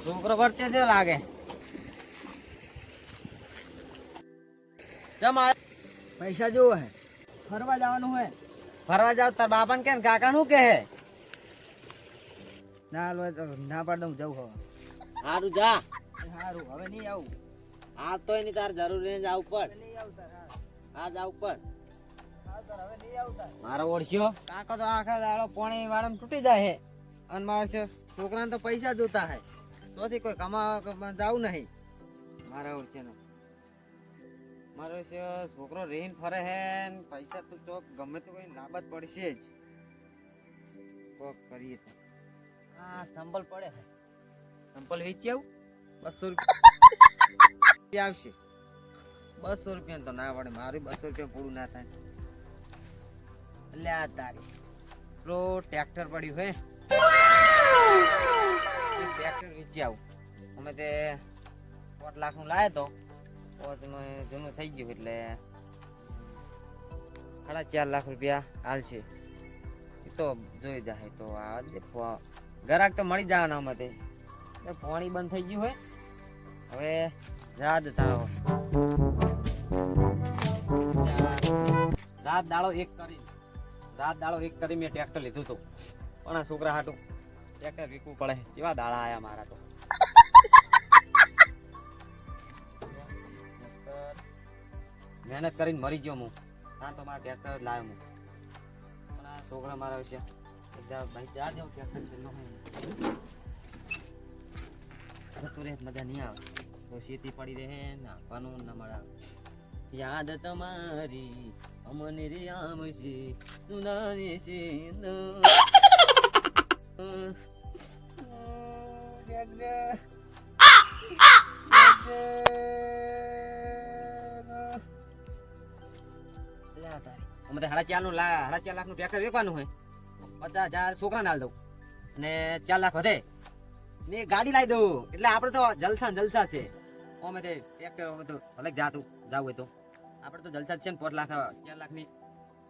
છોકરો વર્તે છે લાગે. જમ આ પૈસા જોવો હે, ફરવા જવાનું હે. ફરવા જાવ તાર બાપાને કે કાકા નું કે હે? ના લો તો ના પાડ દઉં જવું હવે. સારું જા. સારું હવે નહીં આવું. આ તો એની તાર જરૂરી જ આવું પડ. નહીં આવતા આ જ આવું પડ. હવે નહીં આવતા. મારો ઓળખ્યો કાકો તો આખા દાડો પોણી વાળામાં તૂટી જાય હે અને મારે છોકરાને તો પૈસા જોતા હે તોથી કોઈ કમાવા જાવું નહીં. મારા ઓળખ્યાનો મારો છોકરો રેહીન ફરે હે ને પૈસા તો ચોક ગમે તો કોઈ લાભ જ પડશે જ. કોક કરીએ તો આ સંભલ પડે હે. સંભલ વેચી આવું 200 રૂપિયા આવશે. 200 રૂપિયા તો ના પડે. મારું 200 રૂપિયા પૂરું ના થાય. એટલે આ તારી પેલો ટ્રેક્ટર પડ્યું હે ટ્રેક્ટર વેચી આવું. અમે તે 4 લાખ નું લાવ્યો તો જૂનું થઈ ગયું એટલે 4.5 લાખ રૂપિયા હાલશે. એ તો જોઈ જાય તો આ ગરાક તો મળી જવાના અમે તે પાણી બંધ થઈ ગયું હોય. હવે રાત તારો રાત દાડો એક કરી મેં ટ્રેક્ટર લીધું હતું પણ આ છોકરા હાટું ટ્રેક્ટર વીકવું પડે. કેવા દાડા આયા મારા તો. મહેનત કરીને મરી ગયો હું. ના તો મારા ટ્રેક્ટર જ લાવ્યો હું પણ આ છોકરા મારા વિશે ભાઈ ચાર જેવું ટ્રેક્ટર જતું રહે મજા નહીં આવે. તો શેતી પડી રહે નાખવાનું ના મળે. યાદ તમારી અમને રે આમ છે સુનાવે છે અમે તો 4.5 લાખ નું ટ્રેક્ટર વેચવાનું હોય. 50,000 છોકરાને હાલ દઉં અને 4 લાખ વધે ને ગાડી લાવી દઉં એટલે આપણે તો જલસા છે. અમે તે ટ્રેક્ટર અમે તો ભલે જાતું જવું હોય તો આપણે તો જલસા જ છે ને. 4 લાખ ની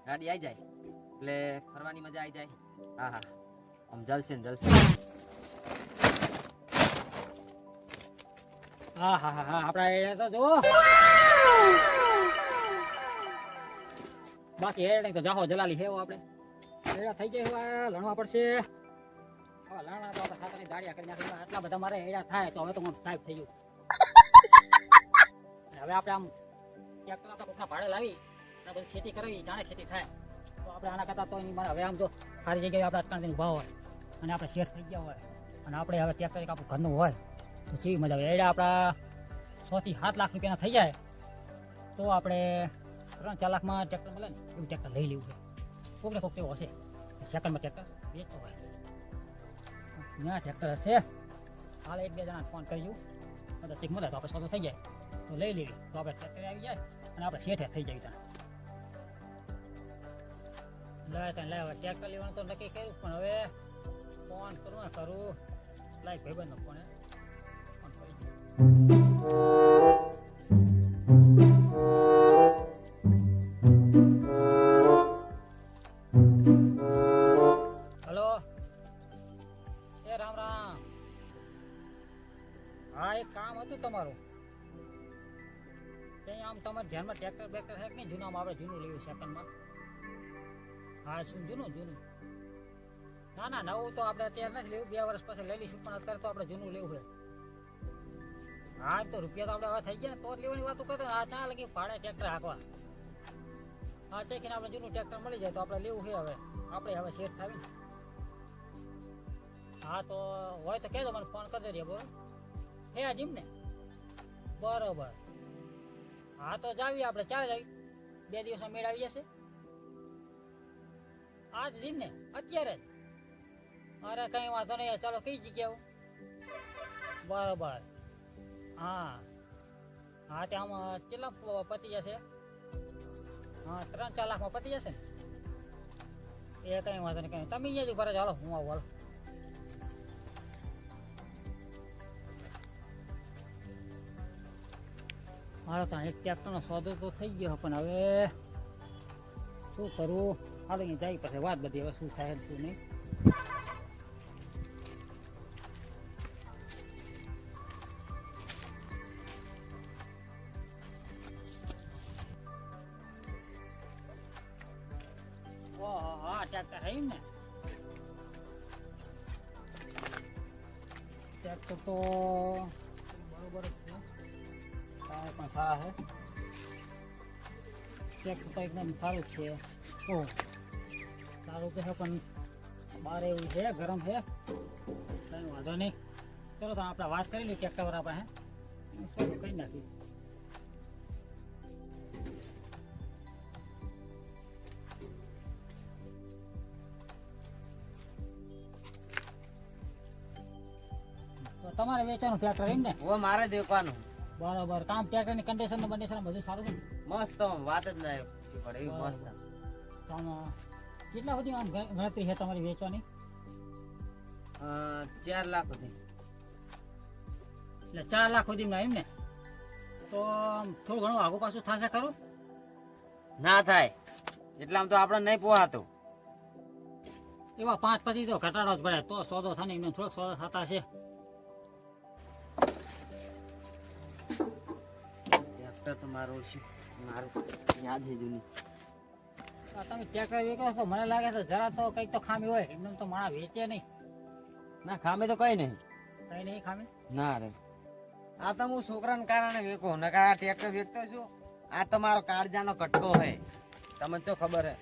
ગાડી આવી જાય એટલે ફરવાની મજા આવી જાય. હા હા આમ જલસે ને જલસે. હા હા હા આપડા એરિયા તો જુઓ. બાકી એરિયા તો જાહો જલાલી છે આપણે. એરિયા થઈ જાય લણવા પડશે. હવે લણવા તો આપણે ખાતરની ગાડિયા કરી નાખી. આટલા બધા મારે એરિયા થાય તો હવે તો સાહેબ થઈ ગયું. હવે આપણે આમ ટ્રેક્ટર આપણે કોકના ભાડે લાવી બધી ખેતી કરવી જાણે ખેતી થાય તો આપણે આના કરતા તો મારે હવે આમ જો સારી જગ્યાએ આપણે અટકાણ ઉભા હોય અને આપણે શેર થઈ ગયા હોય અને આપણે હવે ટ્રેક્ટર એક આપણું ઘરનું હોય તો જેવી મજા આવે. એડા આપણા 6 થી 7 લાખ રૂપિયાના થઈ જાય તો આપણે 3-4 લાખમાં ટ્રેક્ટર મળે ને એવું ટ્રેક્ટર લઈ લેવું છે. કોકને કોક તેવો હશે સેકન્ડમાં ટ્રેક્ટર વેચતો હોય ત્યાં ટ્રેક્ટર હશે હાલ 1-2 જણાને ફોન કરજો કદાચ ચીક મળે તો આપણે સોદો થઈ જાય તો લઈ લેવી તો આપણે ટ્રેક્ટર આવી જાય અને આપણે શેઠે થઈ જાય. લાવે ટ્રેક્ટર લેવાનું તો નક્કી કર્યું પણ હવે ફોન કરું ને કરું લાઈક ભાઈબંધનો ફોન કરી હલો એ રામ રામ. હા એક કામ હતું તમારું. આમ તમારે ધ્યાનમાં ટ્રેક્ટર બેક્ટર છે કે નહીં? જૂનામાં આપણે જૂનું લેવું સેકન્ડમાં. હા શું જૂનું? ના ના નવું તો આપણે અત્યારે નથી લેવું. 2 વર્ષ પછી લઈ લઈશું પણ અત્યારે તો આપણે જૂનું લેવું છે. હા તો રૂપિયા તો આપણે હવે થઈ ગયા ને તો લેવાની વાતો કરતો. આ ચા લગી ભાડે ટ્રેક્ટર હાંકવા. હા ચેકીને આપણે જૂનું ટ્રેક્ટર મળી જાય તો આપણે લેવું છે. હવે આપણે હવે શેર થાવી ને. હા તો હોય તો કહેજો મને ફોન કરી દેજો. બરોબર હે જીમ ને બરોબર. હા તો જાવી આપણે ચાલે જાવી 2 દિવસમાં મેળ આવી જશે. આજ જીમ ને અત્યારે જ. અરે કઈ વાંધો નહીં. ચાલો કઈ જગ્યાઓ બરોબર. હા હા ત્યાં કેટલા પતી જશે? હા 3-4 લાખમાં પતી જશે ને? એ કઈ વાંધો નહીં. કઈ તમે અહીંયા જ ભરે ચાલો હું આવું. હાલો મારો ત્યાં એક ટ્રેક્ટરનો સોદો તો થઈ ગયો પણ હવે શું કરવું? હાલો અહીંયા જાય પછી વાત બધી હવે શું થાય શું નહીં. ટ્રેક્ટર છે એમ ને ટ્રેક્ટર તો બરોબર જ છે ટાયર પણ સારા છે ટ્રેક્ટર તો એકદમ સારું જ છે ઓ સારું તો છે પણ બહાર એવું છે ગરમ છે કંઈ વાંધો નહીં ચલો તો આપણે વાત કરી લઈએ ટ્રેક્ટર વાળા પાસે શું કઈ નાખી તો તમારે વેચવાનું ટ્રેક્ટર એમ ને ઓ મારે દેખવાનું બરોબર કામ ટ્રેક્ટરની કન્ડિશન ને બંડિશન બધું સારું છે ને? મસ્ત વાત જ ના પૂછવી પડે એવી મસ્ત તો આમાં કેટલા સુધી આમ ગણતરી છે તમારી વેચવાની 4 લાખ સુધી એટલે 4 લાખ સુધીમાં એમ ને તો આમ થોડું ઘણું આગુ પાછું થશે ખરું ના થાય એટલામાં તો આપણે નહીં પોહાતું એવા 5 પછી તો ઘટાડો જ પડે તો સોદો થાય ને એમને થોડોક સોદો થતા છે ટ્રેક્ટર તો મારું છે મારું યાદ છે જૂની આ તમે ટ્રેક્ટર વેચો છો મને લાગે છે જરા તો કંઈક તો ખામી હોય એમને તો માણા વેચે નહીં ના ખામે તો કઈ નહીં કઈ નહીં ખામી ના રે આ તો હું છોકરાને કારણે વેકો નકર આ ટ્રેક્ટર વેચતો છું આ તો મારો કાળજાનો કટકો હે તમને તો ખબર હે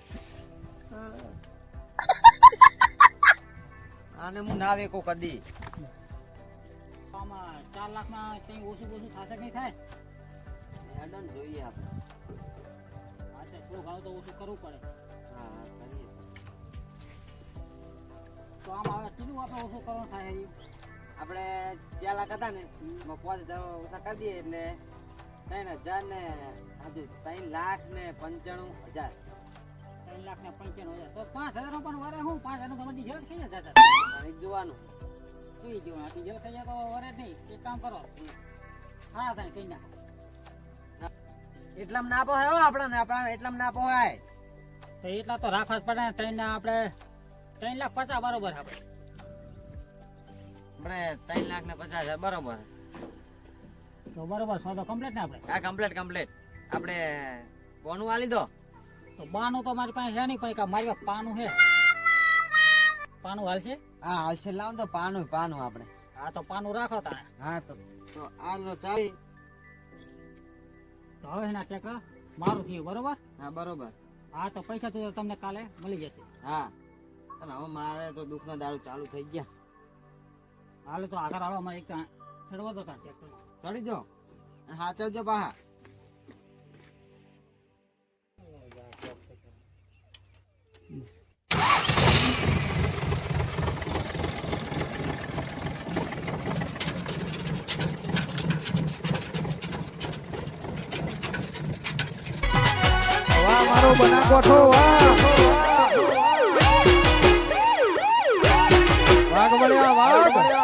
આને હું ના વેકો કદી આમાં 4 લાખમાં કંઈ ઓછું થશે કે નહીં થાય મેડમ જોઈએ આપણે હા તો થોડું ઘણું તો ઓછું કરવું પડે હા કરીએ તો આમ હવે કેટલું આપણે ઓછું કરવાનું થાય હજી આપણે 4 લાખ હતા ને એમાં 5,000 ઓછા કરી દઈએ એટલે 3,000 ને હજુ 3,95,000 3 લાખ ને 95,000 તો 5,000 નો પણ વરે હું 5,000 નો તમારી જેલ થઈ જશે તારીખ જોવાનું સુઈ ગયું આથી જેલ થઈ જાય તો વરે જ નહીં એક કામ કરો હા થાય કઈ નાખો એટલામાં ના પોહાય હો આપણને આપણા એટલામાં ના પોહાય તો એટલા તો રાખવા જ પડે ને ત્રણ આપણે 3,50,000 બરોબર આપણે આપણે 3,50,000 બરોબર તો બરોબર સોદો કમ્પ્લીટ ને આપણે આ કમ્પ્લીટ આપણે કોનું આલી દો તો બાનું તો મારી પાસે છે નહીં પણ એક મારી પાસે પાનું છે પાનું હાલશે હા હાલશે લાવ તો પાનું આપણે હા તો પાનું રાખો તારે હા તો આ લો ચાવી તો હવે એના ટ્રેક્ટર મારું થયું બરોબર હા બરોબર હા તો પૈસા તો તમને કાલે મળી જશે હા અને હવે મારે તો દુઃખનો દાડો ચાલુ થઈ ગયા હાલે તો આગળ આવો અમારે એક ચડવો તો તાર ટ્રેક્ટર ચડી જો હાચવજો પાહા વાહ મારો બનાસકાંઠો વાહ વાઘ મળ્યા વાઘ